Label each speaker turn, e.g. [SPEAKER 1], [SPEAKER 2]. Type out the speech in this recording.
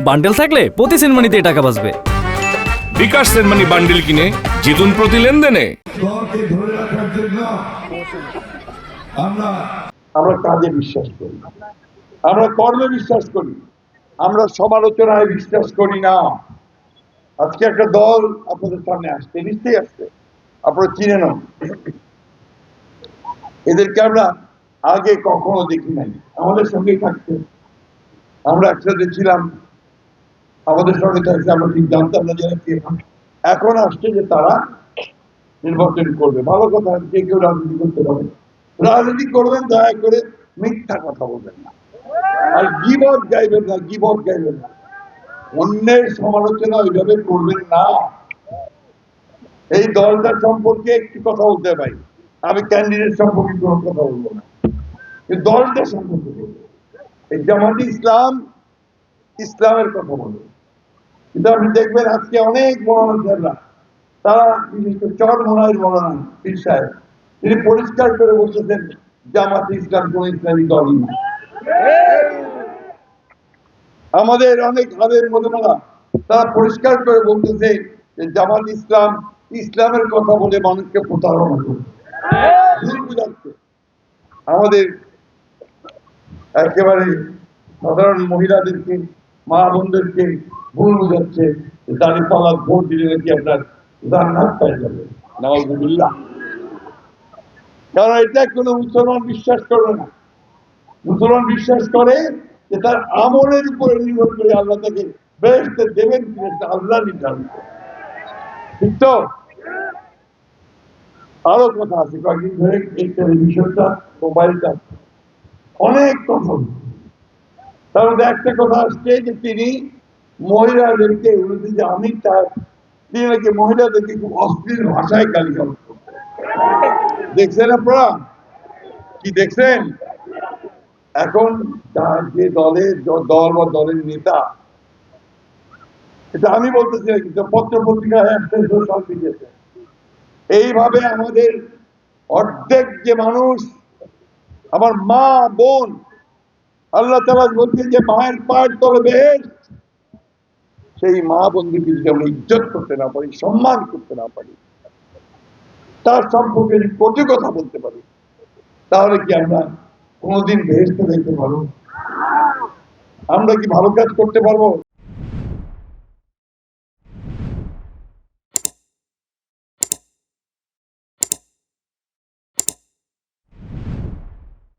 [SPEAKER 1] Bundle থাকলে প্রতি সেনমানিতে টাকা বাঁচবে।
[SPEAKER 2] বিকাশ সেনমানি বান্ডেল কিনে জিতুন প্রতি লেনদেনে।
[SPEAKER 3] দলকে ধরে রাখার জন্য আমরা কাজে বিশ্বাস করি, আমরা কর্মে বিশ্বাস করি, আমরা সমালোচনায় বিশ্বাস করি না। আজকে একটা দল আপনাদের সামনে আসছে, নিশ্চয়ই আসছে, আপনারা চিনে না। এদেরকে আমরা আগে কখনো দেখি নাই, আমাদের সঙ্গেই থাকছে, আমরা একসাথে ছিলাম, আমাদের সঙ্গে থাকছে, আমরা ঠিক জানতাম না যে এখন আসছে যে তারা নির্বাচন করবে। ভালো কথা, যে কেউ রাজনীতি করতে পারে, রাজনীতি করবেন, দয়া করে মিথ্যা কথা বলবেন না, আর গীবত গাইবেন না, গীবত গাইবেন না, অন্যের সমালোচনা ওইভাবে করবেন না। এই দলটা সম্পর্কে একটু কথা বলতে পারি, আমি ক্যান্ডিডেট সম্পর্কে কোনো কথা বলবো না, এই দলটা সম্পর্কে বলবো। এই জামাতি ইসলাম, ইসলামের কথা বলবো। কিন্তু আপনি দেখবেন আজকে অনেক মৌলানা, তারা বিশেষ করে চরমোনাইর মৌলানা পীর সাহেব, তিনি পরিষ্কার করে বলতেছেন জামাতে ইসলাম কোন ইসলামী দলই না। আমাদের অনেক আলেম ওলামারা তারা পরিষ্কার করে বলতেছে যে জামাত ইসলাম ইসলামের কথা বলে মানুষকে প্রতারণা করছে, ভুল বুঝাচ্ছে। আমাদের একেবারে সাধারণ মহিলাদেরকে, মা বোনদেরকে ভুল বুঝাচ্ছে, দাঁড়িপাল্লা ভোট দিলে নাকি আপনার জান্নাত পেয়ে যাবে, নাউযুবিল্লাহ। কারণ এটা কোনো মুসলমান বিশ্বাস করবে না। মুসলমান বিশ্বাস করে যে তার আমলের উপরে নির্ভর করে আল্লাহ তাকে বেহেশতে দেবেন কিনা আল্লাহ নির্ধারণ করে, ঠিক তো? আরো কথা আছে, কয়েকদিন ধরে এই টেলিভিশনটা, মোবাইলটা অনেক কথা, তার মধ্যে একটা কথা আসছে যে তিনি মহিলাদেরকে বলতে, যে আমি তার, তিনি নাকি মহিলাদেরকে খুব অশ্লীল ভাষায় গালিগালাজ করতেন। দেখছেন আপনারা? কি দেখছেন? এখন যে দলের দল বা দলের নেতা, এটা আমি বলতেছি না, কিন্তু পত্র পত্রিকায় দিয়েছে, এইভাবে আমাদের অর্ধেক যে মানুষ, আমার মা বোন, আল্লাহ তাআলা বলছেন যে মায়ের পায়ের তলে বেহেশত, সেই মা বোনদেরকে যদি আমরা ইজ্জত করতে না পারি, সম্মান করতে না পারি, তার সম্পর্কে যদি কটু কথা বলতে পারি, তাহলে কি আমরা কোনোদিন বেহেশতে দেখতে পারবো? আমরা কি ভালো কাজ করতে পারবো?